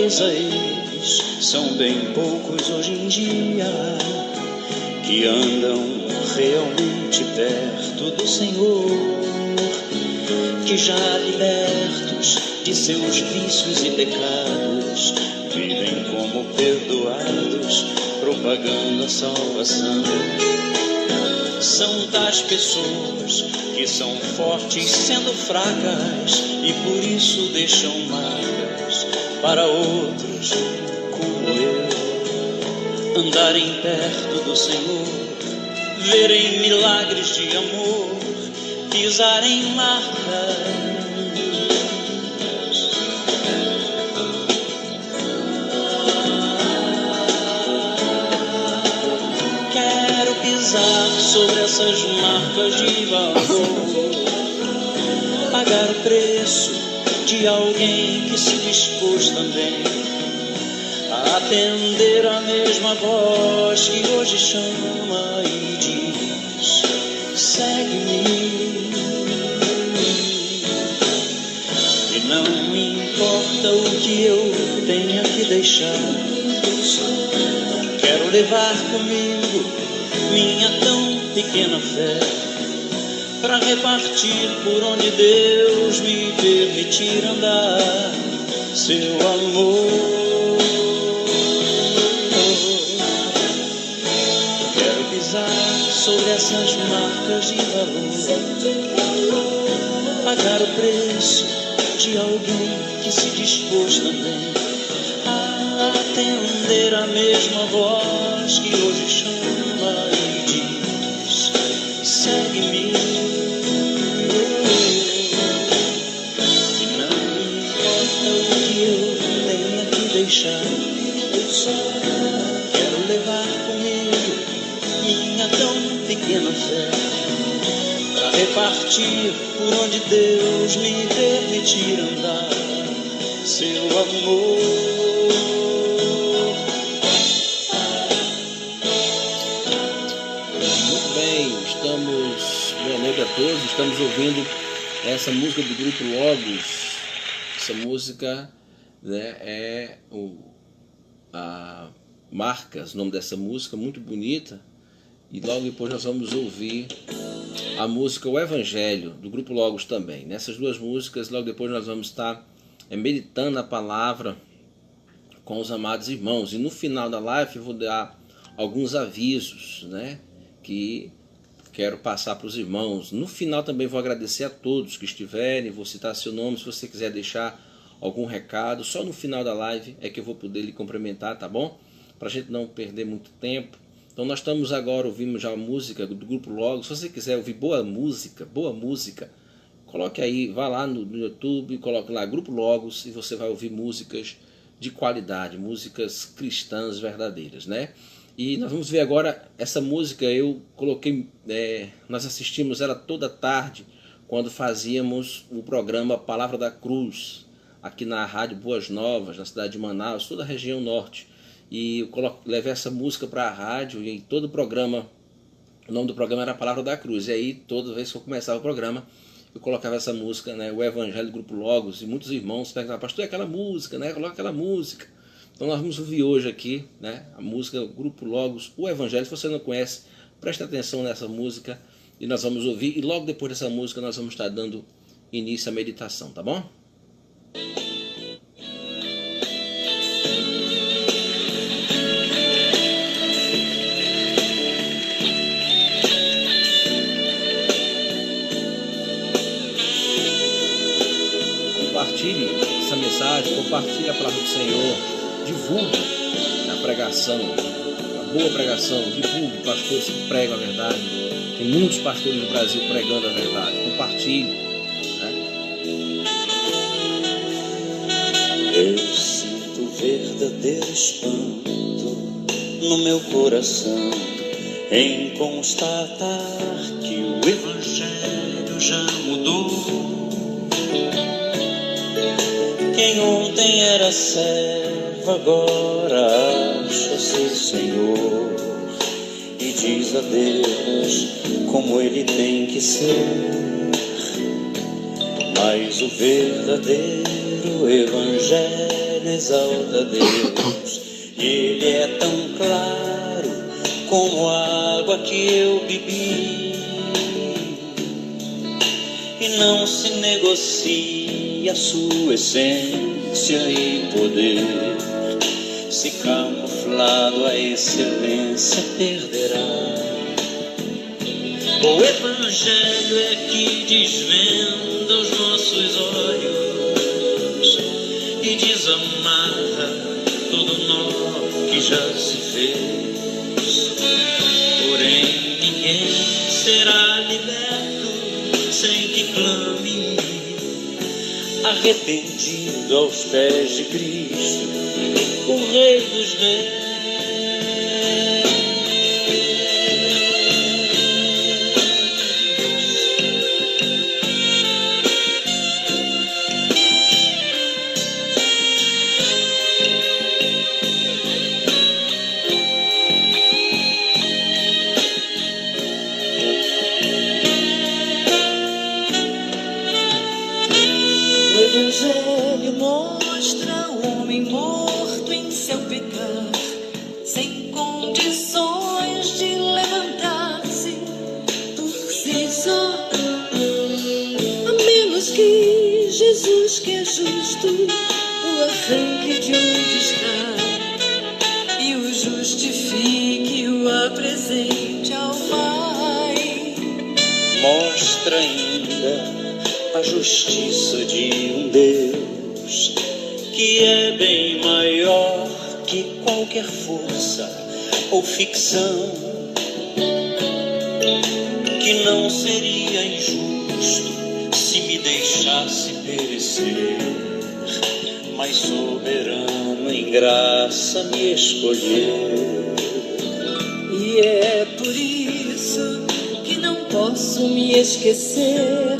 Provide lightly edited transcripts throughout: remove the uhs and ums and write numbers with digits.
diz a eles, são bem poucos hoje em dia que andam realmente perto do Senhor, que já libertos de seus vícios e pecados, vivem como perdoados, propagando a salvação. São tais pessoas que são fortes sendo fracas e por isso deixam marcas para outros como eu andarem perto do Senhor, verem milagres de amor, pisarem marcas. Quero pisar sobre essas marcas de valor, pagar o preço de alguém que se dispôs também a atender a mesma voz que hoje chama e diz: segue-me. E não me importa o que eu tenha que deixar, quero levar comigo minha tão pequena fé, para repartir por onde Deus me permitir andar, seu amor. Quero pisar sobre essas marcas de valor, pagar o preço de alguém que se dispôs também a atender a mesma voz que hoje chama e diz: segue-me. E não importa o que eu tenha que deixar, quero levar comigo minha tão pequena fé, para repartir por onde Deus me permitir andar, seu amor. Muito bem, boa noite a todos, estamos ouvindo essa música do grupo Logos. Essa música, né, é a Marcas, o nome dessa música, muito bonita. E logo depois nós vamos ouvir a música O Evangelho, do grupo Logos também. Nessas duas músicas, logo depois nós vamos estar meditando a palavra com os amados irmãos. E no final da live eu vou dar alguns avisos, né, que quero passar para os irmãos. No final também vou agradecer a todos que estiverem, vou citar seu nome, se você quiser deixar algum recado, só no final da live é que eu vou poder lhe cumprimentar, tá bom? Para a gente não perder muito tempo. Então nós estamos agora, ouvimos já a música do grupo Logos. Se você quiser ouvir boa música, coloque aí, vá lá no YouTube, coloque lá Grupo Logos e você vai ouvir músicas de qualidade, músicas cristãs verdadeiras, né? E nós vamos ver agora essa música, eu coloquei, nós assistimos ela toda tarde, quando fazíamos o programa Palavra da Cruz, aqui na Rádio Boas Novas, na cidade de Manaus, toda a região norte. E eu levei essa música para a rádio e em todo o programa, o nome do programa era Palavra da Cruz. E aí, toda vez que eu começava o programa, eu colocava essa música, né, o Evangelho do Grupo Logos, e muitos irmãos perguntavam: pastor, é aquela música, né? Coloca aquela música. Então nós vamos ouvir hoje aqui, né, a música Grupo Logos, o Evangelho. Se você não conhece, preste atenção nessa música e nós vamos ouvir. E logo depois dessa música nós vamos estar dando início à meditação, tá bom? Compartilhe essa mensagem, compartilhe a palavra do Senhor, divulgue a pregação, a boa pregação, divulgue pastores que pregam a verdade. Tem muitos pastores no Brasil pregando a verdade, compartilhe, né? Eu sinto verdadeiro espanto no meu coração em constatar que o Evangelho já mudou. Quem ontem era servo agora acha-se Senhor e diz a Deus como ele tem que ser. Mas o verdadeiro Evangelho exalta Deus. Ele é tão claro como a água que eu bebi, e não se negocia sua essência e poder. Se camuflado a excelência perderá. O Evangelho é que desvenda os nossos olhos e desamarra todo nó que já se fez. Porém ninguém será liberto sem que clame, arrependido aos pés de Cristo, o Rei dos Reis. O Evangelho mostra o homem morto em seu pecar, sem condições de levantar-se por si só, a menos que Jesus, que é justo, o arranque de onde está e o justifique e o apresente ao Pai. Mostra ainda a justiça de um Deus que é bem maior que qualquer força ou ficção, que não seria injusto se me deixasse perecer, mas soberano em graça me escolheu. E é por isso que não posso me esquecer.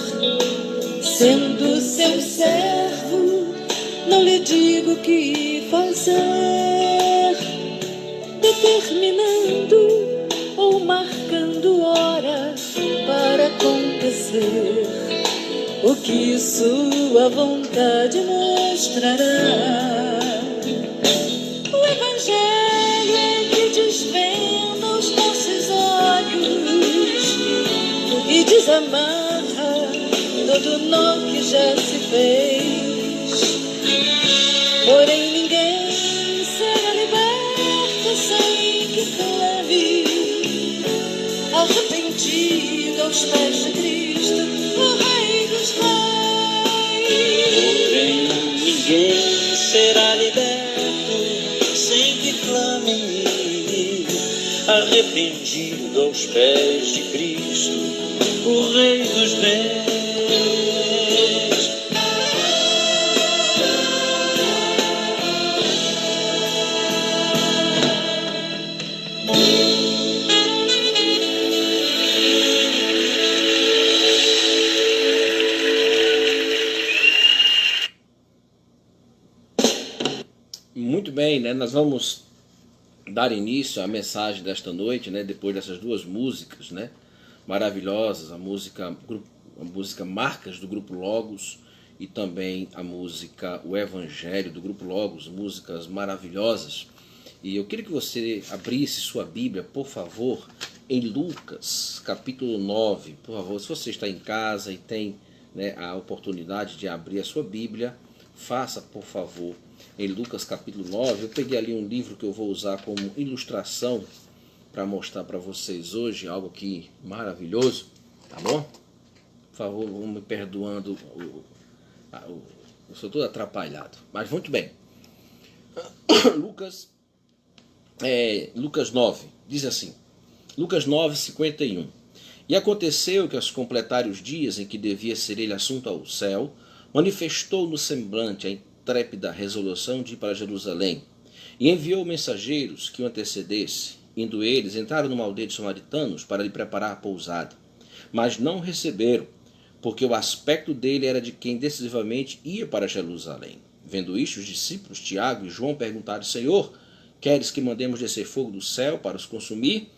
Sendo seu servo, não lhe digo o que fazer, determinando ou marcando hora para acontecer o que sua vontade mostrará. O Evangelho é que desvenda os nossos olhos e desamarra todo nó que já se fez. Porém ninguém será liberto sem que clame, arrependido aos pés de Cristo, o Rei dos Reis. Porém ninguém será liberto sem que clame, arrependido aos pés de Cristo, o Rei dos Reis. Muito bem, né? Nós vamos dar início à mensagem desta noite, né? Depois dessas duas músicas, né? Maravilhosas, a música Marcas do Grupo Logos e também a música O Evangelho do Grupo Logos, músicas maravilhosas. E eu queria que você abrisse sua Bíblia, por favor, em Lucas, capítulo 9. Por favor, se você está em casa e tem, né, a oportunidade de abrir a sua Bíblia, faça, por favor, em Lucas capítulo 9. Eu peguei ali um livro que eu vou usar como ilustração para mostrar para vocês hoje, algo aqui maravilhoso, tá bom? Por favor, vão me perdoando, eu sou todo atrapalhado, mas muito bem. Lucas 9, diz assim, Lucas 9, 51. E aconteceu que, ao se completar os dias em que devia ser ele assunto ao céu, manifestou no semblante a intrépida resolução de ir para Jerusalém, e enviou mensageiros que o antecedesse. Indo eles, entraram numa aldeia de samaritanos para lhe preparar a pousada, mas não o receberam, porque o aspecto dele era de quem decisivamente ia para Jerusalém. Vendo isto, os discípulos Tiago e João perguntaram: Senhor, queres que mandemos descer fogo do céu para os consumir?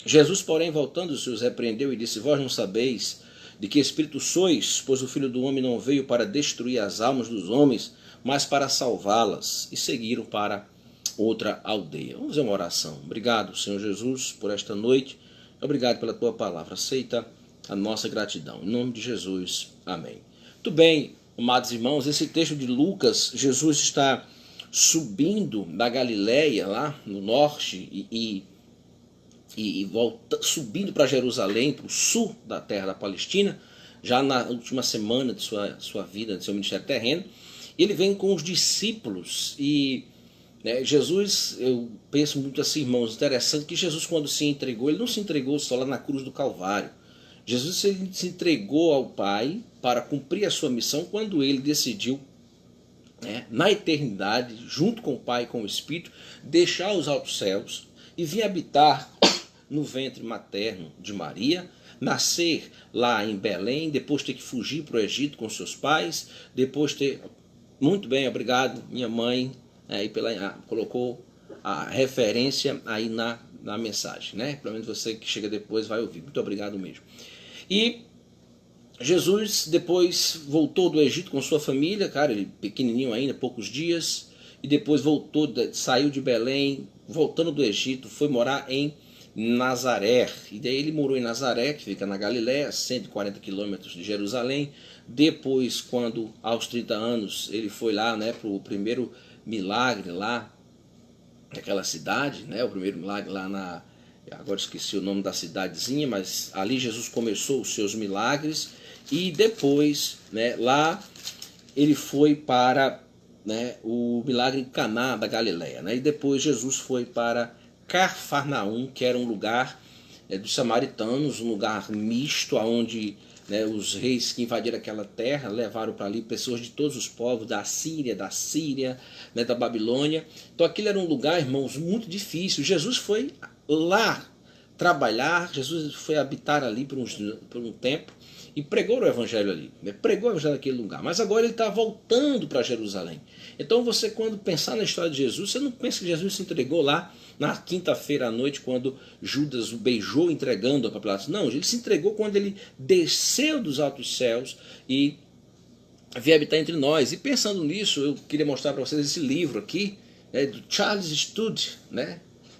Jesus, porém, voltando-se, os repreendeu e disse: Vós não sabeis de que espírito sois, pois o Filho do Homem não veio para destruir as almas dos homens, mas para salvá-las, e seguiram para outra aldeia. Vamos fazer uma oração. Obrigado, Senhor Jesus, por esta noite. Obrigado pela tua palavra. Aceita a nossa gratidão. Em nome de Jesus. Amém. Muito bem, amados irmãos, esse texto de Lucas, Jesus está subindo da Galileia, lá no norte, e volta, subindo para Jerusalém, para o sul da terra da Palestina, já na última semana de sua vida, de seu ministério terreno. Ele vem com os discípulos e Jesus, eu penso muito assim, irmãos, interessante que Jesus, quando se entregou, ele não se entregou só lá na cruz do Calvário. Jesus, ele se entregou ao Pai para cumprir a sua missão quando ele decidiu, na eternidade, junto com o Pai e com o Espírito, deixar os altos céus e vir habitar no ventre materno de Maria, nascer lá em Belém, depois ter que fugir para o Egito com seus pais, depois ter... Muito bem, obrigado, minha mãe, colocou a referência aí na mensagem, né? Pelo menos você que chega depois vai ouvir. Muito obrigado mesmo. E Jesus depois voltou do Egito com sua família, cara, ele pequenininho ainda, poucos dias, e depois voltou, saiu de Belém, voltando do Egito, foi morar em Nazaré, e daí ele morou em Nazaré, que fica na Galiléia, 140 quilômetros de Jerusalém. Depois, quando aos 30 anos ele foi lá, para o primeiro milagre lá naquela cidade, o primeiro milagre lá agora esqueci o nome da cidadezinha, mas ali Jesus começou os seus milagres, e depois, lá ele foi para o milagre em Caná da Galiléia, e depois Jesus foi para Cafarnaum, que era um lugar dos samaritanos, um lugar misto, onde os reis que invadiram aquela terra levaram para ali pessoas de todos os povos, da Síria, da Babilônia. Então aquilo era um lugar, irmãos, muito difícil. Jesus foi lá trabalhar, Jesus foi habitar ali por um tempo e pregou o evangelho ali, pregou o evangelho naquele lugar. Mas agora ele está voltando para Jerusalém. Então você, quando pensar na história de Jesus, você não pensa que Jesus se entregou lá na quinta-feira à noite, quando Judas o beijou entregando para Pilatos. Não, ele se entregou quando ele desceu dos altos céus e veio habitar entre nós. E pensando nisso, eu queria mostrar para vocês esse livro aqui, do Charles Studd.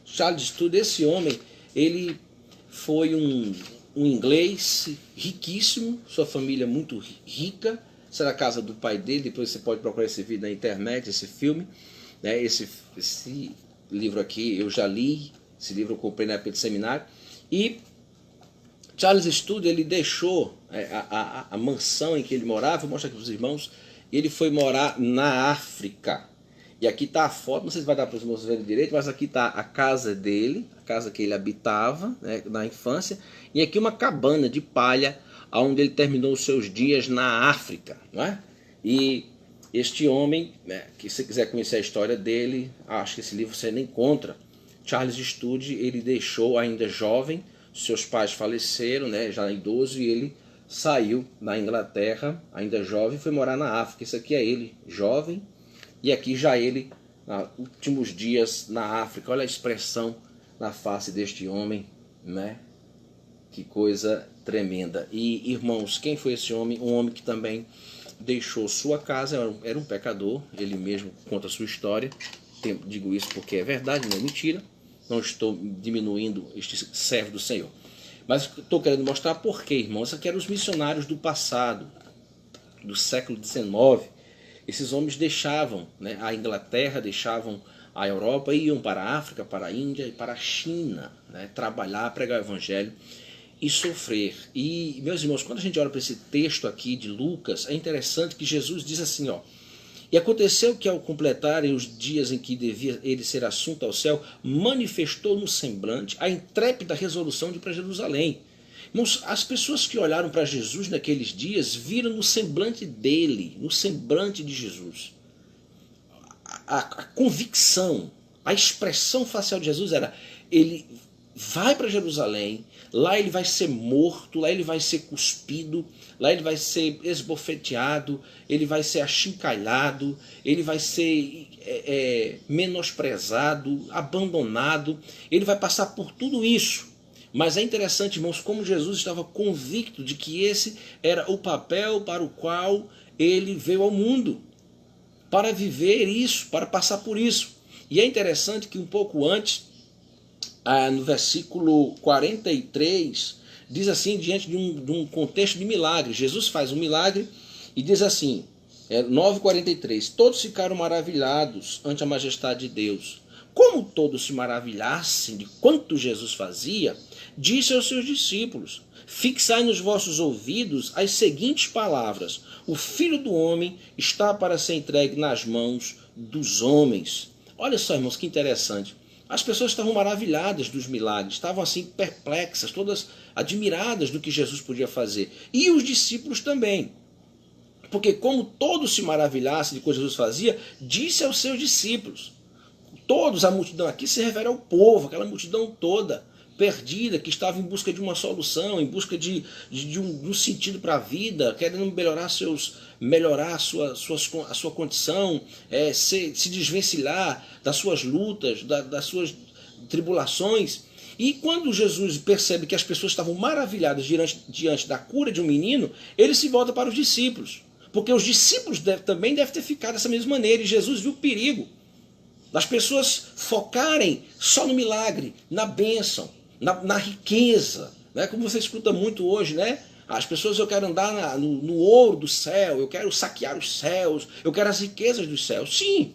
Charles Studd, esse homem, ele foi um inglês riquíssimo, sua família muito rica. Essa era a casa do pai dele. Depois você pode procurar esse vídeo na internet, esse filme, esse livro aqui eu já li, esse livro eu comprei na época de seminário. E Charles Studd, ele deixou a mansão em que ele morava, vou mostrar aqui para os irmãos, e ele foi morar na África. E aqui está a foto, não sei se vai dar para os irmãos verem direito, mas aqui está a casa dele, a casa que ele habitava na infância, e aqui uma cabana de palha, onde ele terminou os seus dias na África. E este homem, que se quiser conhecer a história dele, acho que esse livro você nem encontra. Charles Studd, ele deixou ainda jovem, seus pais faleceram, já idoso, e ele saiu da Inglaterra, ainda jovem, e foi morar na África. Isso aqui é ele, jovem, e aqui já ele, nos últimos dias na África. Olha a expressão na face deste homem, Que coisa tremenda. E, irmãos, quem foi esse homem? Um homem que também deixou sua casa, era um pecador, ele mesmo conta a sua história. Digo isso porque é verdade, não é mentira. Não estou diminuindo este servo do Senhor. Mas estou querendo mostrar por quê, irmãos. Isso aqui eram os missionários do passado, do século XIX. Esses homens deixavam a Inglaterra, deixavam a Europa e iam para a África, para a Índia e para a China, trabalhar, pregar o evangelho e sofrer. E, meus irmãos, quando a gente olha para esse texto aqui de Lucas, é interessante que Jesus diz assim, e aconteceu que ao completarem os dias em que devia ele ser assunto ao céu, manifestou no semblante a intrépida resolução de ir para Jerusalém. Irmãos, as pessoas que olharam para Jesus naqueles dias viram no semblante dele, no semblante de Jesus, a convicção, a expressão facial de Jesus era, ele vai para Jerusalém, lá ele vai ser morto, lá ele vai ser cuspido, lá ele vai ser esbofeteado, ele vai ser achincalhado, ele vai ser menosprezado, abandonado, ele vai passar por tudo isso. Mas é interessante, irmãos, como Jesus estava convicto de que esse era o papel para o qual ele veio ao mundo. para viver isso, para passar por isso. E é interessante que um pouco antes, no versículo 43, diz assim, diante de um contexto de milagre. Jesus faz um milagre e diz assim, 9:43, todos ficaram maravilhados ante a majestade de Deus. Como todos se maravilhassem de quanto Jesus fazia, disse aos seus discípulos, fixai nos vossos ouvidos as seguintes palavras, o Filho do Homem está para ser entregue nas mãos dos homens. Olha só, irmãos, que interessante. As pessoas estavam maravilhadas dos milagres, estavam assim perplexas, todas admiradas do que Jesus podia fazer. E os discípulos também. Porque como todos se maravilhassem de coisas que Jesus fazia, disse aos seus discípulos. Todos, a multidão aqui se refere ao povo, aquela multidão toda, perdida, que estava em busca de uma solução, em busca de um sentido para a vida, querendo melhorar a sua condição, se desvencilhar das suas lutas, das suas tribulações. E quando Jesus percebe que as pessoas estavam maravilhadas diante da cura de um menino, ele se volta para os discípulos. Porque os discípulos também devem ter ficado dessa mesma maneira, e Jesus viu o perigo das pessoas focarem só no milagre, na bênção, na riqueza, né? Como você escuta muito hoje, né? As pessoas, eu quero andar no ouro do céu, eu quero saquear os céus, eu quero as riquezas dos céus. Sim,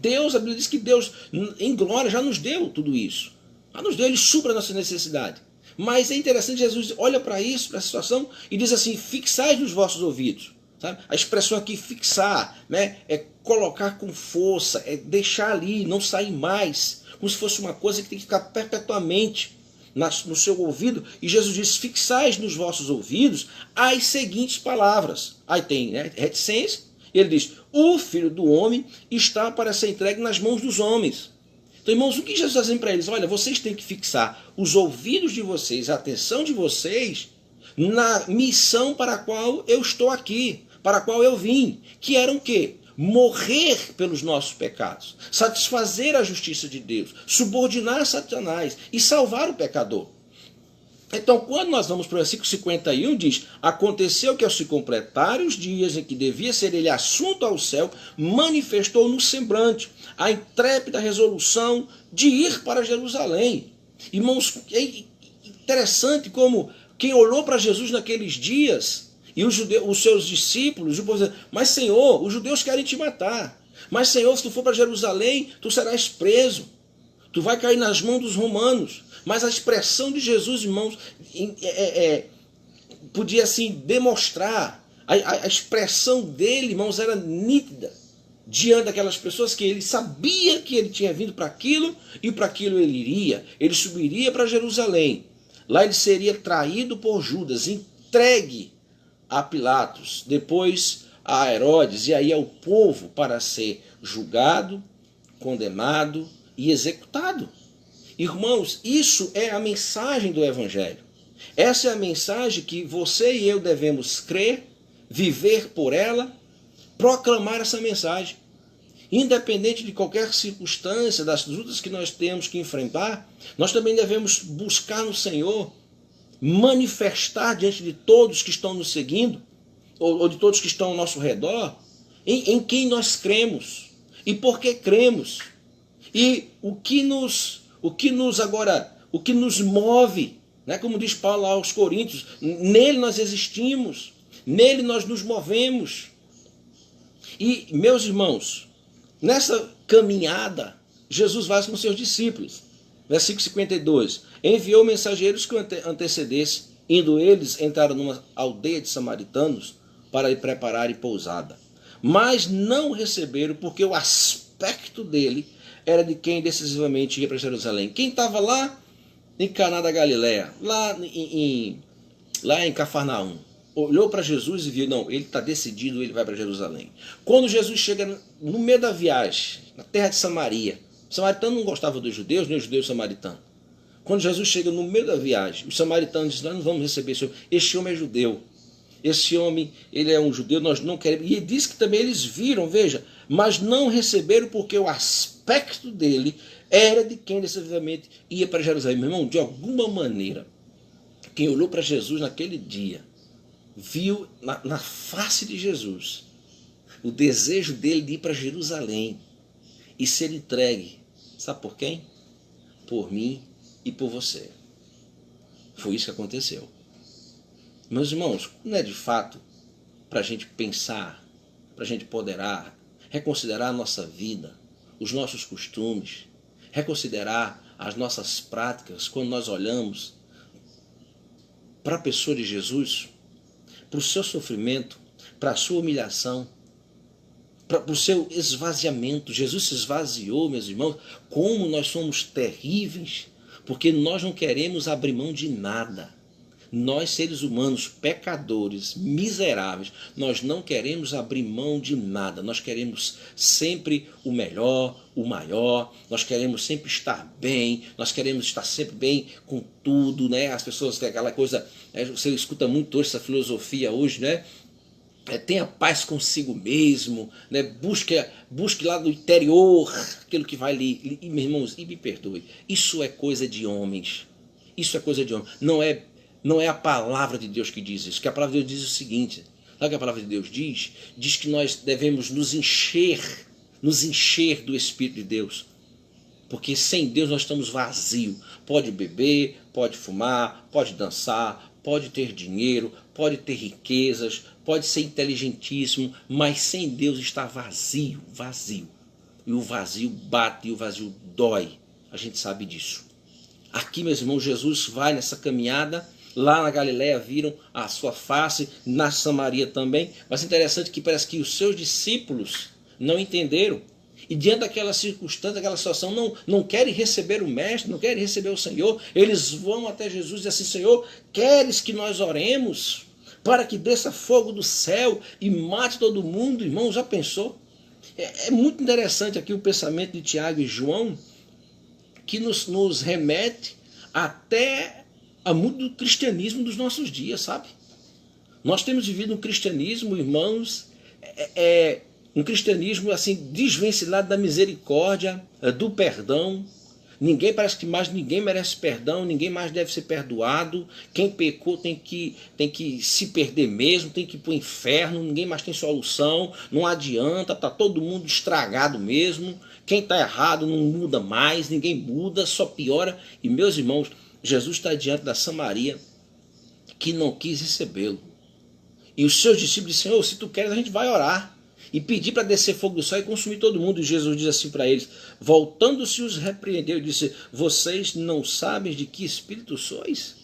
Deus, a Bíblia diz que Deus em glória já nos deu tudo isso. Já nos deu, Ele supra a nossa necessidade. Mas é interessante, Jesus olha para isso, para a situação, e diz assim, fixai nos vossos ouvidos. Sabe? A expressão aqui, fixar, né? É colocar com força, é deixar ali, não sair mais, como se fosse uma coisa que tem que ficar perpetuamente no seu ouvido. E Jesus diz, fixais nos vossos ouvidos as seguintes palavras. Aí tem, né, reticência, e ele diz, o Filho do Homem está para ser entregue nas mãos dos homens. Então, irmãos, o que Jesus está dizendo para eles? Olha, vocês têm que fixar os ouvidos de vocês, a atenção de vocês, na missão para a qual eu estou aqui, para a qual eu vim, que era o quê? Morrer pelos nossos pecados, satisfazer a justiça de Deus, subordinar Satanás e salvar o pecador. Então, quando nós vamos para o versículo 51, diz, aconteceu que ao se completarem os dias em que devia ser ele assunto ao céu, manifestou no semblante a intrépida resolução de ir para Jerusalém. Irmãos, é interessante como quem olhou para Jesus naqueles dias, e os seus discípulos, mas Senhor, os judeus querem te matar. Mas Senhor, se tu for para Jerusalém, tu serás preso. Tu vai cair nas mãos dos romanos. Mas a expressão de Jesus, irmãos, podia assim demonstrar. A expressão dele, irmãos, era nítida. Diante daquelas pessoas que ele sabia que ele tinha vindo para aquilo e para aquilo ele iria. Ele subiria para Jerusalém. Lá ele seria traído por Judas, entregue a Pilatos, depois a Herodes e aí ao povo para ser julgado, condenado e executado. Irmãos, isso é a mensagem do Evangelho. Essa é a mensagem que você e eu devemos crer, viver por ela, proclamar essa mensagem. Independente de qualquer circunstância, das lutas que nós temos que enfrentar, nós também devemos buscar no Senhor, manifestar diante de todos que estão nos seguindo, ou de todos que estão ao nosso redor, em quem nós cremos, e por que cremos, e o que nos move, né? Como diz Paulo aos Coríntios, nele nós existimos, nele nós nos movemos. E, meus irmãos, nessa caminhada, Jesus vai com seus discípulos. Versículo 52. Enviou mensageiros que o antecedessem, indo eles, entraram numa aldeia de samaritanos para lhe prepararem pousada. Mas não receberam, porque o aspecto dele era de quem decisivamente ia para Jerusalém. Quem estava lá em Caná da Galileia, lá em Cafarnaum, olhou para Jesus e viu, não, ele está decidido, ele vai para Jerusalém. Quando Jesus chega no meio da viagem, na terra de Samaria, o samaritano não gostava dos judeus, nem os judeus samaritanos. Quando Jesus chega no meio da viagem, os samaritanos dizem, nós não vamos receber esse homem. Este homem é judeu. Esse homem, ele é um judeu, nós não queremos. E ele diz que também eles viram, veja, mas não receberam porque o aspecto dele era de quem decisivamente ia para Jerusalém. Meu irmão, de alguma maneira, quem olhou para Jesus naquele dia, viu na face de Jesus o desejo dele de ir para Jerusalém e ser entregue. Sabe por quem? Por mim e por você. Foi isso que aconteceu. Meus irmãos, não é de fato para a gente pensar, para a gente ponderar, reconsiderar a nossa vida, os nossos costumes, reconsiderar as nossas práticas quando nós olhamos para a pessoa de Jesus, para o seu sofrimento, para a sua humilhação, para o seu esvaziamento. Jesus se esvaziou, meus irmãos. Como nós somos terríveis, porque nós não queremos abrir mão de nada. Nós, seres humanos, pecadores, miseráveis, nós não queremos abrir mão de nada. Nós queremos sempre o melhor, o maior. Nós queremos sempre estar bem. Nós queremos estar sempre bem com tudo, né? As pessoas têm aquela coisa, você escuta muito hoje essa filosofia hoje, né? Tenha paz consigo mesmo, né? Busque lá do interior aquilo que vai lhe... Meus irmãos, e me perdoe, isso é coisa de homens. Isso é coisa de homens. Não é a palavra de Deus que diz isso. Que a palavra de Deus diz o seguinte. Sabe o que a palavra de Deus diz? Diz que nós devemos nos encher do Espírito de Deus. Porque sem Deus nós estamos vazios. Pode beber, pode fumar, pode dançar, pode ter dinheiro, pode ter riquezas, pode ser inteligentíssimo, mas sem Deus está vazio, vazio. E o vazio bate e o vazio dói. A gente sabe disso. Aqui, meus irmãos, Jesus vai nessa caminhada. Lá na Galileia viram a sua face, na Samaria também. Mas é interessante que parece que os seus discípulos não entenderam. E diante daquela circunstância, daquela situação, não querem receber o Mestre, não querem receber o Senhor. Eles vão até Jesus e dizem assim: Senhor, queres que nós oremos para que desça fogo do céu e mate todo mundo? Irmão, já pensou? É muito interessante aqui o pensamento de Tiago e João, que nos remete até a muito do cristianismo dos nossos dias, sabe? Nós temos vivido um cristianismo, irmãos, um cristianismo assim desvencilhado da misericórdia, do perdão. Parece que mais ninguém merece perdão, ninguém mais deve ser perdoado. Quem pecou tem que se perder mesmo, tem que ir para o inferno, ninguém mais tem solução, não adianta, está todo mundo estragado mesmo. Quem está errado não muda mais, ninguém muda, só piora. E meus irmãos, Jesus está diante da Samaria, que não quis recebê-lo. E os seus discípulos disseram: Senhor, se tu queres, a gente vai orar e pedir para descer fogo do céu e consumir todo mundo. E Jesus diz assim para eles, voltando-se os repreendeu e disse: vocês não sabem de que espírito sois?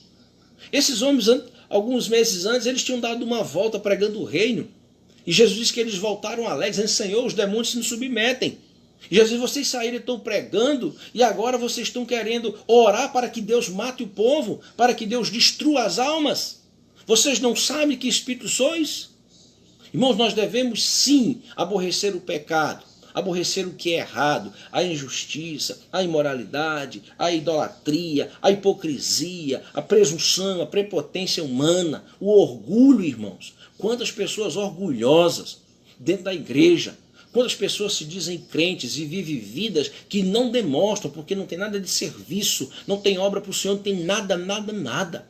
Esses homens, alguns meses antes, eles tinham dado uma volta pregando o reino. E Jesus disse que eles voltaram alegres, dizendo: Senhor, os demônios se nos submetem. E Jesus, vocês saíram e estão pregando, e agora vocês estão querendo orar para que Deus mate o povo, para que Deus destrua as almas. Vocês não sabem que espírito sois? Irmãos, nós devemos sim aborrecer o pecado, aborrecer o que é errado, a injustiça, a imoralidade, a idolatria, a hipocrisia, a presunção, a prepotência humana, o orgulho, irmãos. Quantas pessoas orgulhosas dentro da igreja, quantas pessoas se dizem crentes e vivem vidas que não demonstram, porque não tem nada de serviço, não tem obra para o Senhor, não tem nada, nada, nada.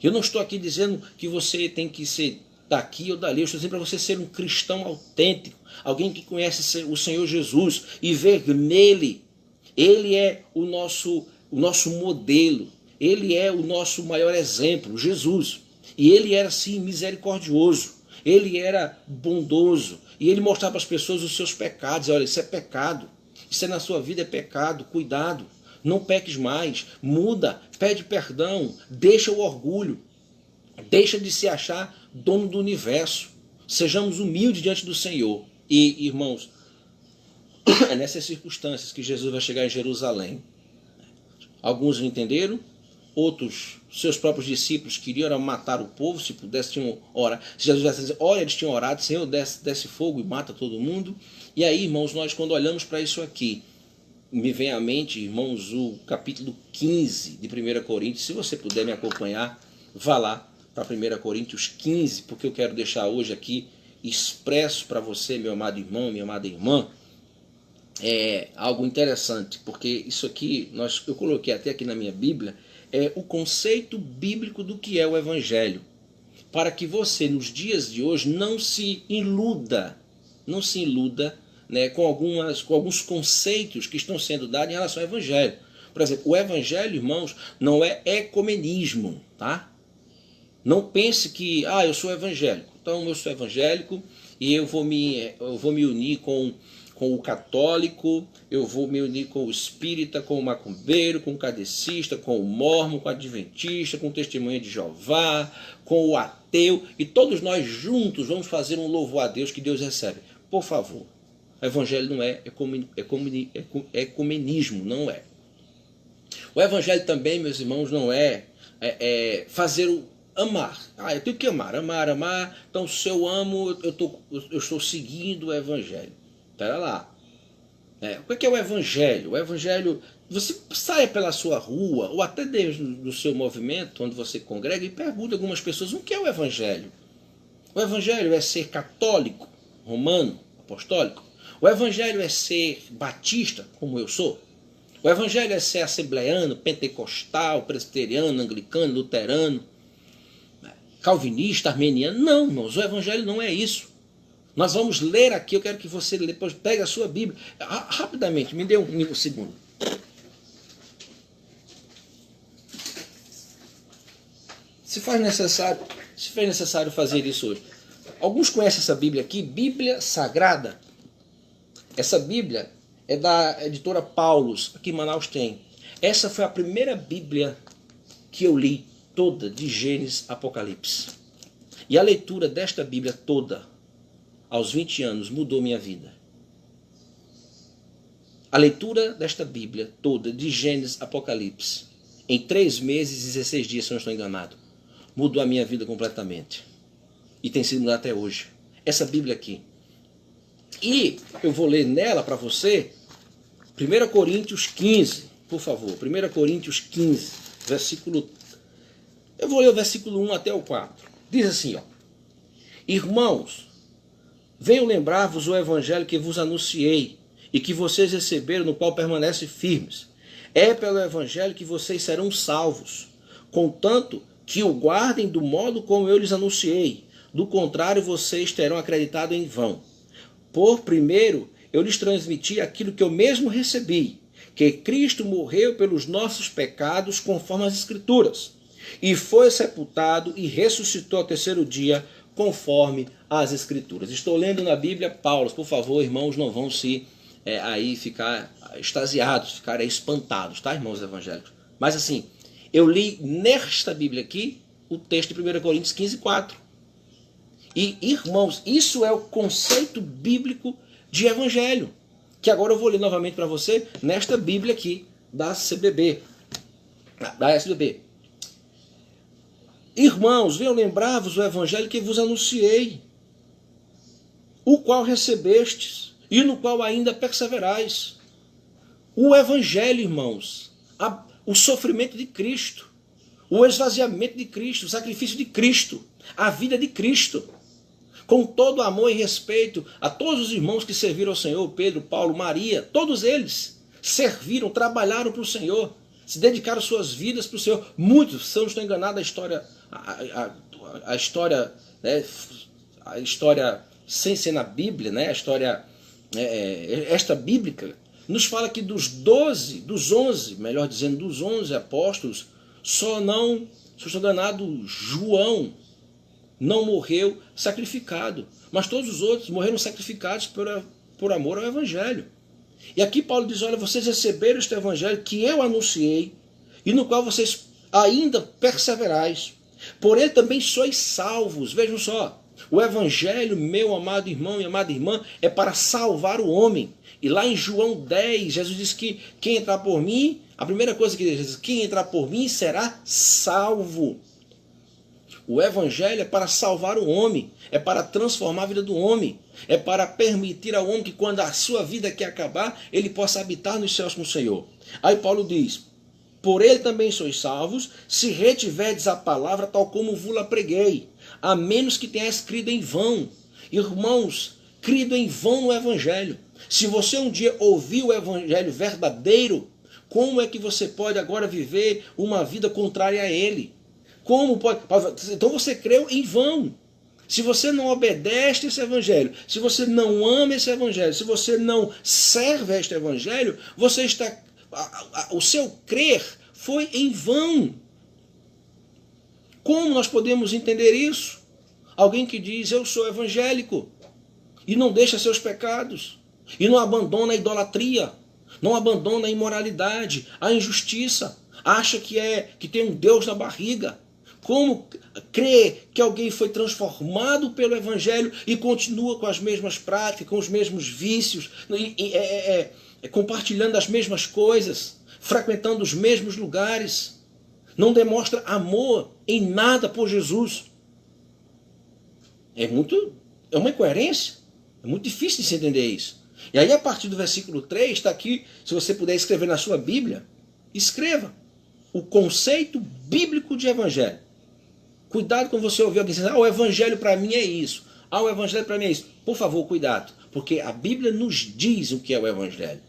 Eu não estou aqui dizendo que você tem que ser daqui ou dali, eu estou dizendo para você ser um cristão autêntico, alguém que conhece o Senhor Jesus e ver nele, ele é o nosso modelo, ele é o nosso maior exemplo, Jesus. E ele era sim misericordioso, ele era bondoso, e ele mostrava para as pessoas os seus pecados. Olha, isso é pecado, isso na sua vida é pecado, cuidado, não peques mais, muda, pede perdão, deixa o orgulho, deixa de se achar dono do universo, sejamos humildes diante do Senhor. E irmãos, é nessas circunstâncias que Jesus vai chegar em Jerusalém. Alguns não entenderam, outros, seus próprios discípulos queriam matar o povo, se pudesse tinham orar. Se Jesus tivesse dizer, olha, eles tinham orado, Senhor, desce fogo e mata todo mundo. E aí, irmãos, nós quando olhamos para isso aqui, me vem à mente, irmãos, o capítulo 15 de 1 Coríntios. Se você puder me acompanhar, vá lá para 1 Coríntios 15, porque eu quero deixar hoje aqui expresso para você, meu amado irmão, minha amada irmã, algo interessante, porque isso aqui, eu coloquei até aqui na minha Bíblia, é o conceito bíblico do que é o Evangelho, para que você, nos dias de hoje, não se iluda não se iluda, né, com alguns conceitos que estão sendo dados em relação ao evangelho. Por exemplo, o evangelho, irmãos, não é ecumenismo, tá? Não pense que, eu sou evangélico, então eu sou evangélico e eu vou me unir com o católico, eu vou me unir com o espírita, com o macumbeiro, com o kardecista, com o mormon, com o adventista, com o testemunha de Jeová, com o ateu, e todos nós juntos vamos fazer um louvor a Deus que Deus recebe. Por favor, o evangelho não é ecumenismo, não é. O evangelho também, meus irmãos, não é fazer o amar. Eu tenho que amar. Então, se eu amo, eu estou seguindo o evangelho. Espera lá. O que é o evangelho? O evangelho, você saia pela sua rua, ou até desde o seu movimento, onde você congrega, e pergunta a algumas pessoas o que é o evangelho. O evangelho é ser católico, romano, apostólico. O evangelho é ser batista, como eu sou. O evangelho é ser assembleano, pentecostal, presbiteriano, anglicano, luterano, calvinista, armeniano. Não, irmãos, o evangelho não é isso. Nós vamos ler aqui, eu quero que você depois pegue a sua Bíblia. Rapidamente, me dê um segundo. Se faz necessário fazer isso hoje. Alguns conhecem essa Bíblia aqui, Bíblia Sagrada. Essa Bíblia é da editora Paulus, aqui em Manaus tem. Essa foi a primeira Bíblia que eu li toda, de Gênesis a Apocalipse. E a leitura desta Bíblia toda, aos 20 anos, mudou minha vida. A leitura desta Bíblia toda, de Gênesis a Apocalipse, em 3 meses e 16 dias, se não estou enganado, mudou a minha vida completamente. E tem sido mudada até hoje. Essa Bíblia aqui. E eu vou ler nela para você 1 Coríntios 15, por favor. 1 Coríntios 15, versículo... Eu vou ler o versículo 1 até o 4. Diz assim, Irmãos, venho lembrar-vos o evangelho que vos anunciei e que vocês receberam, no qual permanecem firmes. É pelo evangelho que vocês serão salvos, contanto que o guardem do modo como eu lhes anunciei. Do contrário, vocês terão acreditado em vão. Por primeiro, eu lhes transmiti aquilo que eu mesmo recebi, que Cristo morreu pelos nossos pecados, conforme as Escrituras, e foi sepultado e ressuscitou ao 3º dia, conforme as Escrituras. Estou lendo na Bíblia Paulo. Por favor, irmãos, não vão se aí ficar extasiados, ficar espantados, tá, irmãos evangélicos? Mas assim, eu li nesta Bíblia aqui o texto de 1 Coríntios 15, 4. E, irmãos, isso é o conceito bíblico de evangelho, que agora eu vou ler novamente para você nesta Bíblia aqui, da SBB. Irmãos, venho lembrar-vos o evangelho que vos anunciei, o qual recebestes e no qual ainda perseverais. O evangelho, irmãos, o sofrimento de Cristo, o esvaziamento de Cristo, o sacrifício de Cristo, a vida de Cristo. Com todo amor e respeito a todos os irmãos que serviram ao Senhor, Pedro, Paulo, Maria, todos eles serviram, trabalharam para o Senhor, se dedicaram suas vidas para o Senhor. Muitos, se eu não estou enganado, a história sem ser na Bíblia, né? A história esta bíblica, nos fala que dos 11 apóstolos, só não, se eu estou enganado, João não morreu sacrificado, mas todos os outros morreram sacrificados por amor ao evangelho. E aqui Paulo diz, olha, vocês receberam este evangelho que eu anunciei, e no qual vocês ainda perseverais. Por ele também sois salvos. Vejam só, o evangelho, meu amado irmão e amada irmã, é para salvar o homem. E lá em João 10, Jesus diz que quem entrar por mim, a primeira coisa que ele diz, quem entrar por mim será salvo. O evangelho é para salvar o homem, é para transformar a vida do homem, é para permitir ao homem que quando a sua vida quer acabar, ele possa habitar nos céus com o Senhor. Aí Paulo diz, por ele também sois salvos, se retiverdes a palavra tal como vos-la preguei, a menos que tenhas crido em vão. Irmãos, crido em vão no evangelho. Se você um dia ouviu o evangelho verdadeiro, como é que você pode agora viver uma vida contrária a ele? Como pode? Então você creu em vão. se você não obedece esse evangelho, se você não ama esse evangelho, se você não serve a este evangelho, você está, o seu crer foi em vão. Como nós podemos entender isso? Alguém que diz, eu sou evangélico, e não deixa seus pecados, e não abandona a idolatria, não abandona a imoralidade, a injustiça, acha que tem um Deus na barriga. Como crê que alguém foi transformado pelo evangelho e continua com as mesmas práticas, com os mesmos vícios, compartilhando as mesmas coisas, frequentando os mesmos lugares, não demonstra amor em nada por Jesus? É uma incoerência. É muito difícil de se entender isso. E aí, a partir do versículo 3, está aqui, se você puder escrever na sua Bíblia, escreva o conceito bíblico de evangelho. Cuidado quando você ouvir alguém dizer, o evangelho para mim é isso. O evangelho para mim é isso. Por favor, cuidado, porque a Bíblia nos diz o que é o evangelho.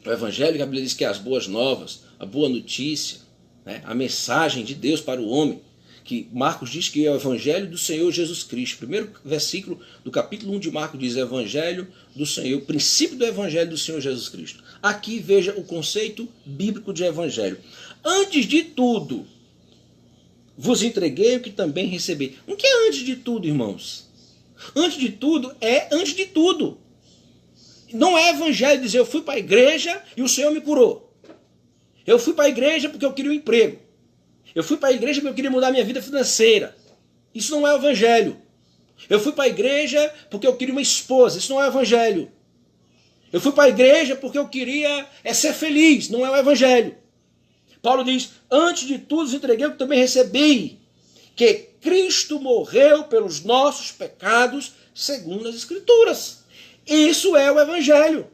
O evangelho, que a Bíblia diz que é as boas novas, a boa notícia, né? A mensagem de Deus para o homem, que Marcos diz que é o evangelho do Senhor Jesus Cristo. O primeiro versículo do capítulo 1 de Marcos diz evangelho do Senhor, o princípio do evangelho do Senhor Jesus Cristo. Aqui veja o conceito bíblico de evangelho. Antes de tudo, vos entreguei o que também recebi. O que é antes de tudo, irmãos? Antes de tudo é antes de tudo. Não é evangelho dizer eu fui para a igreja e o Senhor me curou. Eu fui para a igreja porque eu queria um emprego. Eu fui para a igreja porque eu queria mudar minha vida financeira. Isso não é evangelho. Eu fui para a igreja porque eu queria uma esposa. Isso não é evangelho. Eu fui para a igreja porque eu queria ser feliz. Não é o evangelho. Paulo diz, antes de tudo, vos entreguei o que também recebi, que Cristo morreu pelos nossos pecados, segundo as Escrituras. Isso é o evangelho.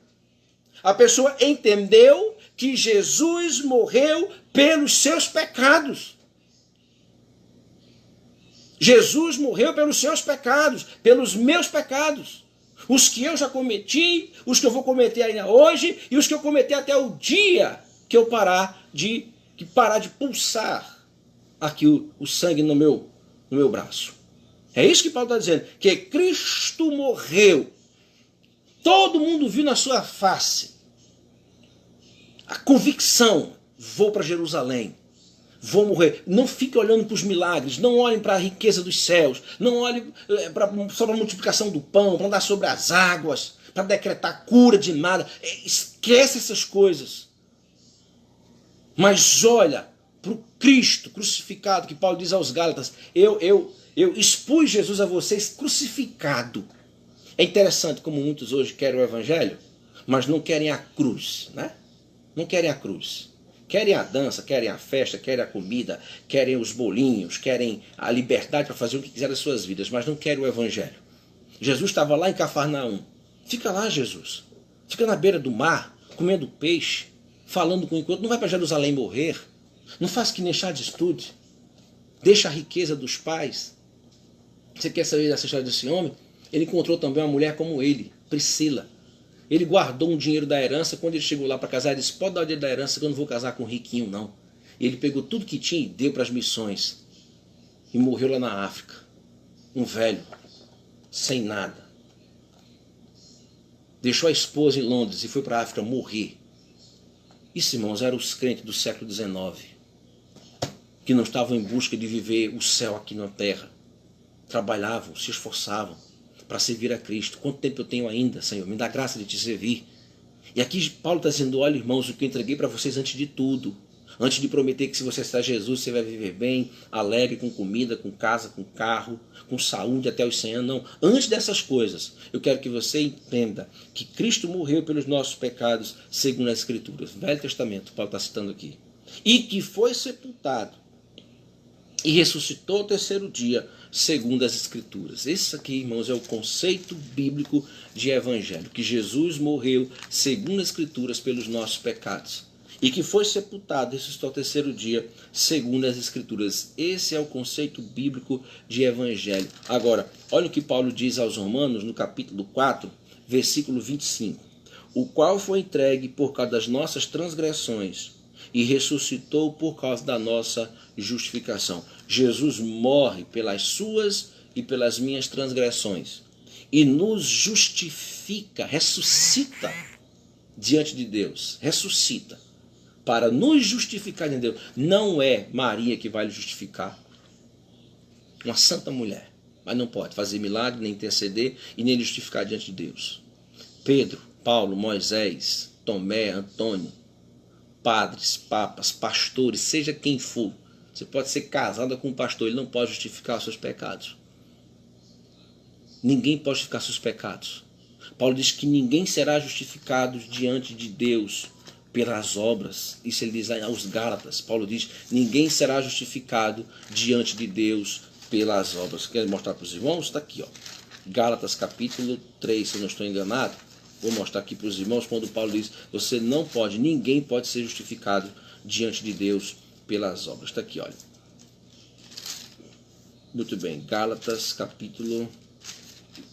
A pessoa entendeu que Jesus morreu pelos seus pecados. Jesus morreu pelos seus pecados, pelos meus pecados. Os que eu já cometi, os que eu vou cometer ainda hoje e os que eu cometer até o dia que eu parar de pulsar aqui o sangue no meu braço. É isso que Paulo está dizendo, que Cristo morreu. Todo mundo viu na sua face a convicção, vou para Jerusalém, vou morrer. Não fique olhando para os milagres, não olhem para a riqueza dos céus, não olhem só para a multiplicação do pão, para andar sobre as águas, para decretar cura de nada. Esquece essas coisas. Mas olha para o Cristo crucificado, que Paulo diz aos Gálatas, eu expus Jesus a vocês crucificado. É interessante como muitos hoje querem o evangelho, mas não querem a cruz, né? Não querem a cruz. Querem a dança, querem a festa, querem a comida, querem os bolinhos, querem a liberdade para fazer o que quiser das suas vidas, mas não querem o evangelho. Jesus estava lá em Cafarnaum. Fica lá, Jesus. Fica na beira do mar, comendo peixe, falando com o encontro. Não vai para Jerusalém morrer. Não faz que nem chá de estude. Deixa a riqueza dos pais. Você quer saber dessa história desse homem? Ele encontrou também uma mulher como ele, Priscila. Ele guardou um dinheiro da herança. Quando ele chegou lá para casar, ele disse, pode dar o dinheiro da herança, que eu não vou casar com um riquinho, não. E ele pegou tudo que tinha e deu para as missões. E morreu lá na África. Um velho, sem nada. Deixou a esposa em Londres e foi para a África morrer. Isso, irmãos, eram os crentes do século XIX, que não estavam em busca de viver o céu aqui na terra. Trabalhavam, se esforçavam para servir a Cristo. Quanto tempo eu tenho ainda, Senhor? Me dá graça de te servir. E aqui Paulo está dizendo, olha, irmãos, o que eu entreguei para vocês antes de tudo. Antes de prometer que se você está Jesus, você vai viver bem, alegre, com comida, com casa, com carro, com saúde até os 100 anos. Não. Antes dessas coisas, eu quero que você entenda que Cristo morreu pelos nossos pecados, segundo as Escrituras. Velho Testamento, Paulo está citando aqui. E que foi sepultado e ressuscitou ao terceiro dia, segundo as Escrituras. Esse aqui, irmãos, é o conceito bíblico de evangelho. Que Jesus morreu, segundo as Escrituras, pelos nossos pecados. E que foi sepultado e ressuscitou ao terceiro dia, segundo as Escrituras. Esse é o conceito bíblico de evangelho. Agora, olha o que Paulo diz aos Romanos, no capítulo 4, versículo 25. O qual foi entregue por causa das nossas transgressões e ressuscitou por causa da nossa justificação. Jesus morre pelas suas e pelas minhas transgressões, e nos justifica, ressuscita diante de Deus, ressuscita, para nos justificar diante de Deus. Não é Maria que vai lhe justificar, uma santa mulher, mas não pode fazer milagre, nem interceder e nem justificar diante de Deus. Pedro, Paulo, Moisés, Tomé, Antônio, padres, papas, pastores, seja quem for, você pode ser casada com um pastor, ele não pode justificar os seus pecados. Ninguém pode justificar seus pecados. Paulo diz que ninguém será justificado diante de Deus pelas obras. Isso ele diz aos Gálatas. Paulo diz, ninguém será justificado diante de Deus pelas obras. Quer mostrar para os irmãos? Está aqui, ó. Gálatas capítulo 3, se eu não estou enganado. Vou mostrar aqui para os irmãos quando Paulo diz, você não pode, ninguém pode ser justificado diante de Deus pelas obras. Está aqui, olha. Muito bem, Gálatas capítulo...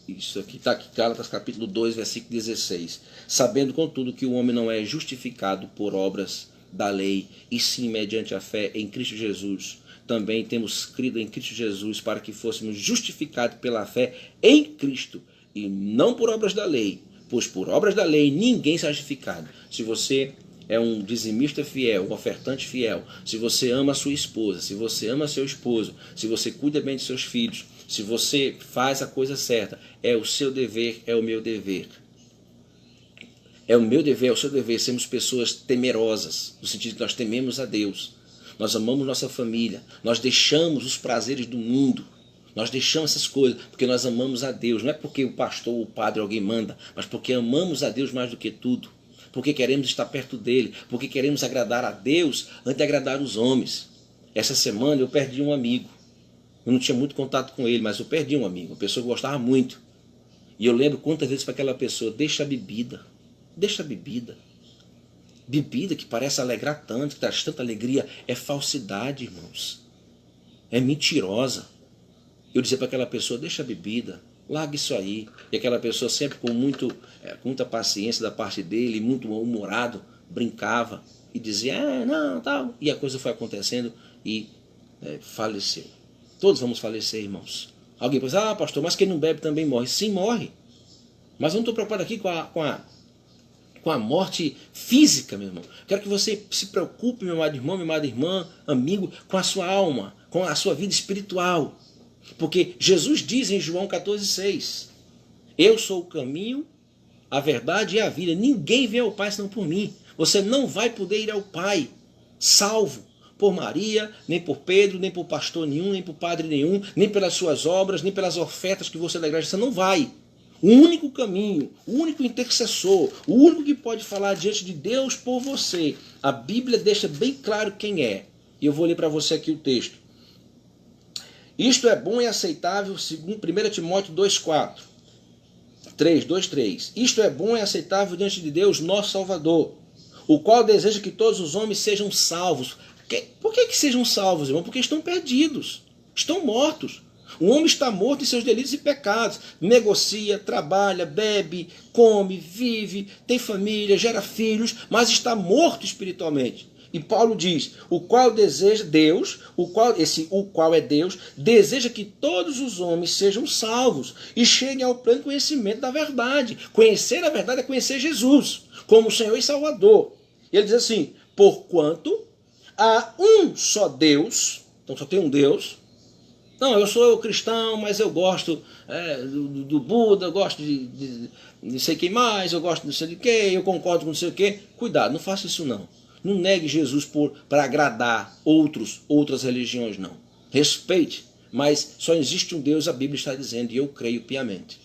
Isso aqui, está aqui, Gálatas capítulo 2, versículo 16. Sabendo, contudo, que o homem não é justificado por obras da lei, e sim mediante a fé em Cristo Jesus. Também temos crido em Cristo Jesus para que fôssemos justificados pela fé em Cristo, e não por obras da lei, pois por obras da lei ninguém será justificado. Se você é um dizimista fiel, um ofertante fiel, se você ama a sua esposa, se você ama seu esposo, se você cuida bem de seus filhos, se você faz a coisa certa, é o seu dever, é o meu dever. É o meu dever, é o seu dever, sermos pessoas temerosas, no sentido que nós tememos a Deus. Nós amamos nossa família, nós deixamos os prazeres do mundo, nós deixamos essas coisas porque nós amamos a Deus. Não é porque o pastor, o padre, alguém manda, mas porque amamos a Deus mais do que tudo. Porque queremos estar perto dele, porque queremos agradar a Deus antes de agradar os homens. Essa semana eu perdi um amigo. Eu não tinha muito contato com ele, mas eu perdi um amigo, uma pessoa que eu gostava muito. E eu lembro quantas vezes para aquela pessoa, deixa a bebida, deixa a bebida. Bebida que parece alegrar tanto, que traz tanta alegria, é falsidade, irmãos. É mentirosa. Eu dizia para aquela pessoa, deixa a bebida, larga isso aí. E aquela pessoa sempre com muita paciência da parte dele, muito humorado, brincava e dizia, não, tal. E a coisa foi acontecendo e faleceu. Todos vamos falecer, irmãos. Alguém pensa, pastor, mas quem não bebe também morre. Sim, morre. Mas eu não estou preocupado aqui com a morte física, meu irmão. Quero que você se preocupe, meu amado irmão, minha amada irmã, amigo, com a sua alma, com a sua vida espiritual. Porque Jesus diz em João 14,6, eu sou o caminho, a verdade e a vida. Ninguém vem ao Pai senão por mim. Você não vai poder ir ao Pai salvo por Maria, nem por Pedro, nem por pastor nenhum, nem por padre nenhum, nem pelas suas obras, nem pelas ofertas que você dá à igreja. Você não vai. O único caminho, o único intercessor, o único que pode falar diante de Deus por você, a Bíblia deixa bem claro quem é. E eu vou ler para você aqui o texto. Isto é bom e aceitável, segundo 1 Timóteo 2,4. 3. Isto é bom e aceitável diante de Deus, nosso Salvador, o qual deseja que todos os homens sejam salvos. Por que sejam salvos, irmão? Porque estão perdidos, estão mortos. O homem está morto em seus delitos e pecados. Negocia, trabalha, bebe, come, vive, tem família, gera filhos, mas está morto espiritualmente. E Paulo diz, o qual deseja Deus, o qual é Deus, deseja que todos os homens sejam salvos e cheguem ao pleno conhecimento da verdade. Conhecer a verdade é conhecer Jesus como Senhor e Salvador. Ele diz assim, porquanto há um só Deus, então só tem um Deus. Não, eu sou cristão, mas eu gosto do Buda, eu gosto de não sei quem mais, eu gosto de não sei de quem, eu concordo com não sei o quê. Cuidado, não faça isso não. Não negue Jesus para agradar outras religiões, não. Respeite, mas só existe um Deus, a Bíblia está dizendo, e eu creio piamente.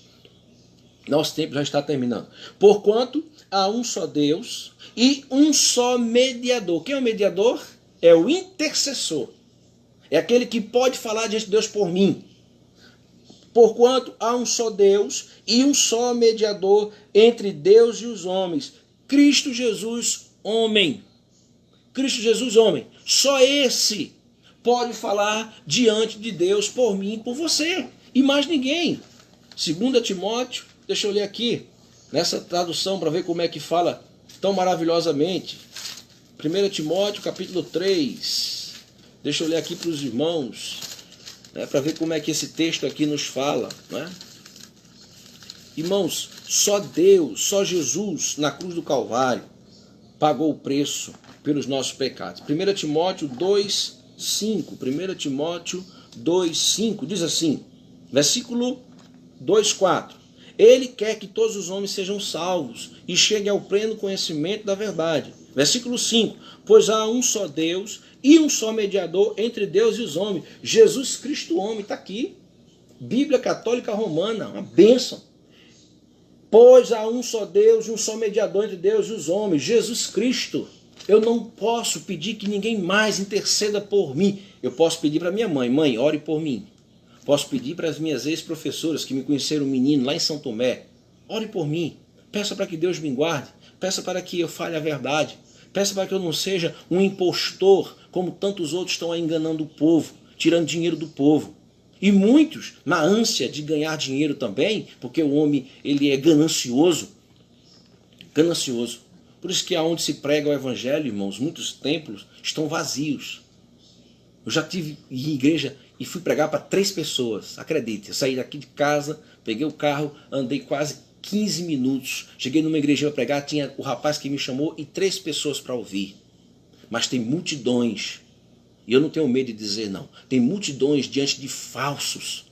Nosso tempo já está terminando. Porquanto há um só Deus e um só mediador. Quem é o mediador? É o intercessor. É aquele que pode falar diante de Deus por mim. Porquanto há um só Deus e um só mediador entre Deus e os homens. Cristo Jesus, homem. Cristo Jesus, homem. Só esse pode falar diante de Deus por mim e por você. E mais ninguém. 2 Timóteo, deixa eu ler aqui, nessa tradução para ver como é que fala tão maravilhosamente. 1 Timóteo, capítulo 3. Deixa eu ler aqui para os irmãos. né, para ver como é que esse texto aqui nos fala, né? Irmãos, só Deus, só Jesus na cruz do Calvário pagou o preço pelos nossos pecados. 1 Timóteo 2:5, 1 Timóteo 2:5 diz assim, versículo 2:4. Ele quer que todos os homens sejam salvos e cheguem ao pleno conhecimento da verdade. Versículo 5. Pois há um só Deus e um só mediador entre Deus e os homens. Jesus Cristo homem, está aqui. Bíblia Católica Romana, uma bênção. Pois há um só Deus e um só mediador entre Deus e os homens, Jesus Cristo. Eu não posso pedir que ninguém mais interceda por mim. Eu posso pedir para minha mãe, mãe, ore por mim. Posso pedir para as minhas ex-professoras que me conheceram menino lá em São Tomé, ore por mim. Peça para que Deus me guarde. Peça para que eu fale a verdade. Peça para que eu não seja um impostor, como tantos outros estão aí enganando o povo, tirando dinheiro do povo. E muitos, na ânsia de ganhar dinheiro também, porque o homem ele é ganancioso. Ganancioso. Por isso que aonde se prega o evangelho, irmãos, muitos templos estão vazios. Eu já tive em igreja e fui pregar para 3 pessoas, acredite. Eu saí daqui de casa, peguei o carro, andei quase 15 minutos. Cheguei numa igreja para pregar, tinha o rapaz que me chamou e 3 pessoas para ouvir. Mas tem multidões. E eu não tenho medo de dizer não. Tem multidões diante de falsos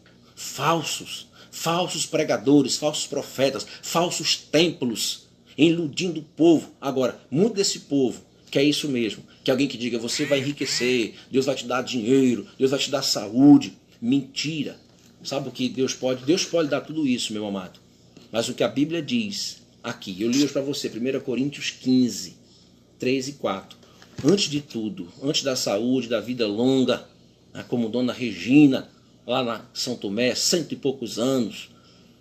pregadores, falsos profetas, falsos templos, iludindo o povo. Agora, muito desse povo quer isso mesmo, que alguém que diga, você vai enriquecer, Deus vai te dar dinheiro, Deus vai te dar saúde. Mentira. Sabe o que Deus pode? Deus pode dar tudo isso, meu amado. Mas o que a Bíblia diz aqui, eu li hoje para você, 1 Coríntios 15, 3 e 4. Antes de tudo, antes da saúde, da vida longa, como Dona Regina, lá na São Tomé, 100 e poucos anos,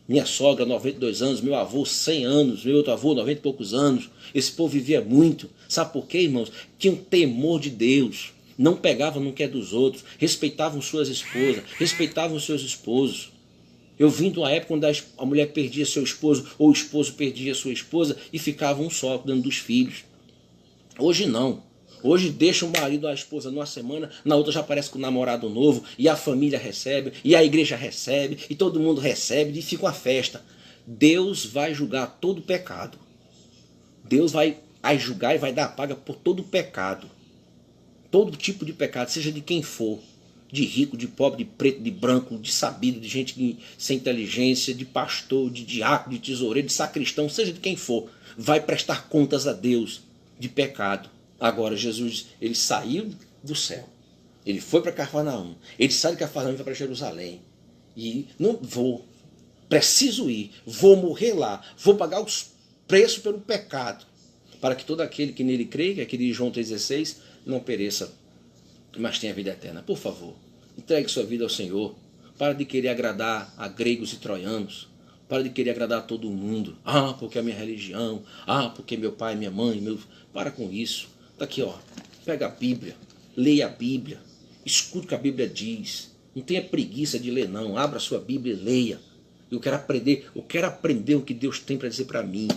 minha sogra, 92 anos, meu avô, 100 anos, meu outro avô, 90 e poucos anos, esse povo vivia muito. Sabe por quê, irmãos? Tinham temor de Deus, não pegavam no que é dos outros, respeitavam suas esposas, respeitavam seus esposos. Eu vim de uma época onde a mulher perdia seu esposo, ou o esposo perdia sua esposa, e ficava um só, cuidando dos filhos. Hoje não. Hoje deixa o marido ou a esposa numa semana, na outra já aparece com um namorado novo, e a família recebe, e a igreja recebe, e todo mundo recebe, e fica uma festa. Deus vai julgar todo pecado. Deus vai julgar e vai dar a paga por todo pecado. Todo tipo de pecado, seja de quem for. De rico, de pobre, de preto, de branco, de sabido, de gente sem inteligência, de pastor, de diácono, de tesoureiro, de sacristão, seja de quem for. Vai prestar contas a Deus de pecado. Agora, Jesus, ele saiu do céu, ele foi para Cafarnaum, ele sai de Cafarnaum e vai para Jerusalém. E não preciso ir, vou morrer lá, vou pagar os preços pelo pecado, para que todo aquele que nele crê, que é aquele João 3,16, não pereça, mas tenha vida eterna. Por favor, entregue sua vida ao Senhor, para de querer agradar a gregos e troianos, para de querer agradar a todo mundo. Porque é a minha religião, porque meu pai, minha mãe, para com isso. Está aqui, ó. Pega a Bíblia, leia a Bíblia, escute o que a Bíblia diz. Não tenha preguiça de ler, não. Abra a sua Bíblia e leia. Eu quero aprender o que Deus tem para dizer para mim.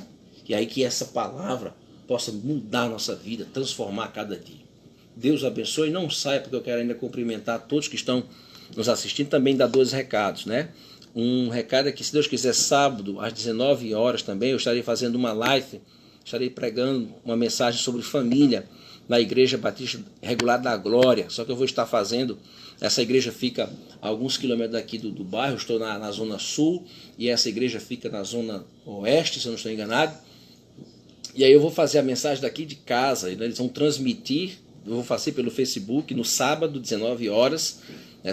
E aí que essa palavra possa mudar a nossa vida, transformar cada dia. Deus abençoe. Não saia, porque eu quero ainda cumprimentar todos que estão nos assistindo. Também dar 2 recados, né? Um recado é que, se Deus quiser, sábado, às 19 horas também, eu estarei fazendo uma live. Estarei pregando uma mensagem sobre família na Igreja Batista Regular da Glória. Só que eu vou estar fazendo, essa igreja fica a alguns quilômetros daqui do bairro, estou na zona sul, e essa igreja fica na zona oeste, se eu não estou enganado. E aí eu vou fazer a mensagem daqui de casa, eles vão transmitir, eu vou fazer pelo Facebook no sábado, 19 horas.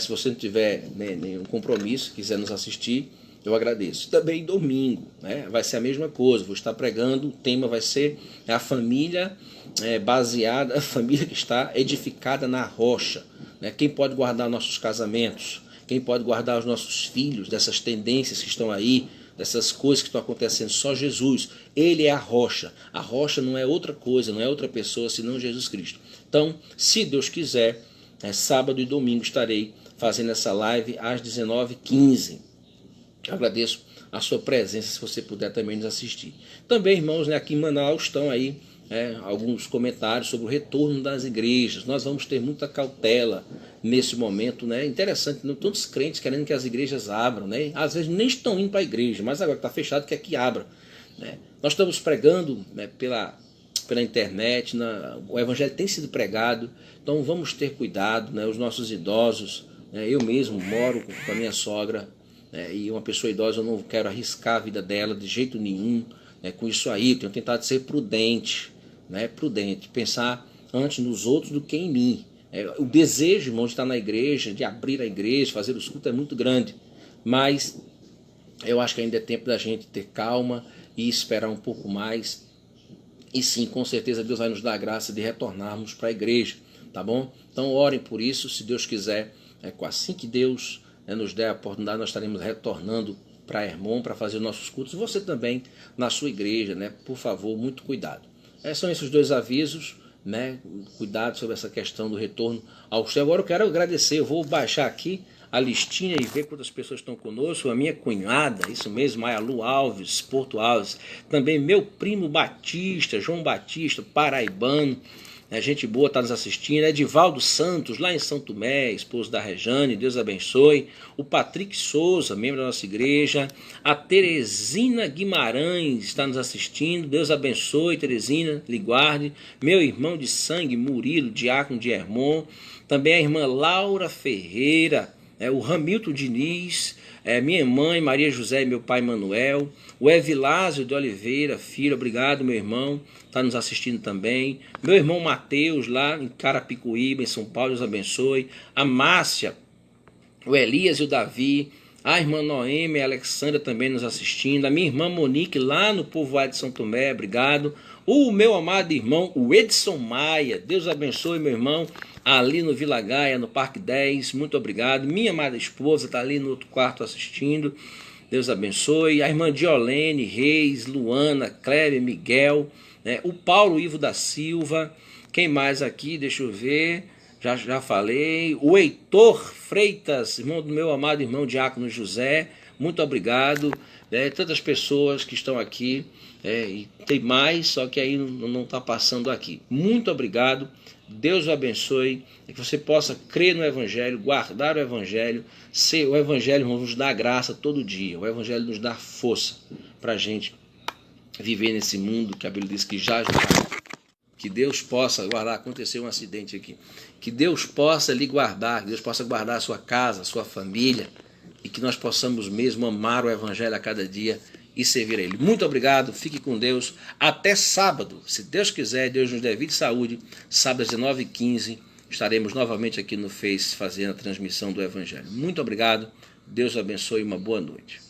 Se você não tiver nenhum compromisso, quiser nos assistir, eu agradeço. Também domingo, né? Vai ser a mesma coisa, vou estar pregando, o tema vai ser a família baseada, a família que está edificada na rocha. Né? Quem pode guardar nossos casamentos? Quem pode guardar os nossos filhos dessas tendências que estão aí, dessas coisas que estão acontecendo? Só Jesus. Ele é a rocha. A rocha não é outra coisa, não é outra pessoa senão Jesus Cristo. Então, se Deus quiser, sábado e domingo estarei fazendo essa live às 19h15. Eu agradeço a sua presença, se você puder também nos assistir. Também, irmãos, aqui em Manaus estão aí alguns comentários sobre o retorno das igrejas. Nós vamos ter muita cautela nesse momento, né? Interessante, né? Todos os crentes querendo que as igrejas abram, né? Às vezes nem estão indo para a igreja, mas agora que está fechado quer que abra, né? Nós estamos pregando, né, pela internet, o evangelho tem sido pregado, então vamos ter cuidado, né? Os nossos idosos, né? Eu mesmo moro com a minha sogra, né? E uma pessoa idosa, eu não quero arriscar a vida dela de jeito nenhum, né? Com isso aí, eu tenho tentado ser prudente, né? Prudente, pensar antes nos outros do que em mim. O desejo, irmão, de estar na igreja, de abrir a igreja, fazer os cultos é muito grande, mas eu acho que ainda é tempo da gente ter calma e esperar um pouco mais. E sim, com certeza Deus vai nos dar a graça de retornarmos para a igreja, tá bom? Então orem por isso, se Deus quiser, assim que Deus nos der a oportunidade, nós estaremos retornando para Hermon para fazer nossos cultos. Você também na sua igreja, né? Por favor, muito cuidado. São esses dois avisos, né? Cuidado sobre essa questão do retorno ao céu. Agora eu quero agradecer, eu vou baixar aqui a listinha e ver quantas pessoas estão conosco. A minha cunhada, isso mesmo, Maialu Alves, Porto Alves, também meu primo Batista, João Batista, paraibano, gente boa está nos assistindo, Edivaldo Santos, lá em São Tomé, esposo da Rejane, Deus abençoe, o Patrick Souza, membro da nossa igreja, a Teresina Guimarães está nos assistindo, Deus abençoe, Teresina, lhe guarde, meu irmão de sangue, Murilo, diácono de Hermon, também a irmã Laura Ferreira, o Ramilton Diniz, minha mãe Maria José e meu pai Manuel, o Evilásio de Oliveira, filho, obrigado meu irmão, está nos assistindo também, meu irmão Mateus lá em Carapicuíba, em São Paulo, Deus abençoe, a Márcia, o Elias e o Davi, a irmã Noemi e a Alexandra também nos assistindo, a minha irmã Monique lá no povoado de São Tomé, obrigado, o meu amado irmão, o Edson Maia, Deus abençoe meu irmão, ali no Vila Gaia, no Parque 10, muito obrigado. Minha amada esposa está ali no outro quarto assistindo, Deus abençoe. A irmã Diolene Reis, Luana, Cléber, Miguel, o Paulo Ivo da Silva, quem mais aqui, deixa eu ver, já falei, o Heitor Freitas, irmão do meu amado irmão Diácono José, muito obrigado, tantas pessoas que estão aqui, e tem mais, só que aí não está passando aqui, muito obrigado. Deus o abençoe, que você possa crer no Evangelho, guardar o Evangelho, o Evangelho nos dá graça todo dia, o Evangelho nos dá força para a gente viver nesse mundo que a Bíblia diz que já que Deus possa guardar, aconteceu um acidente aqui, que Deus possa lhe guardar, que Deus possa guardar a sua casa, a sua família, e que nós possamos mesmo amar o Evangelho a cada dia e servir a Ele. Muito obrigado, fique com Deus, até sábado, se Deus quiser, Deus nos dê vida e saúde, sábado às 19h15, estaremos novamente aqui no Face fazendo a transmissão do Evangelho. Muito obrigado, Deus abençoe e uma boa noite.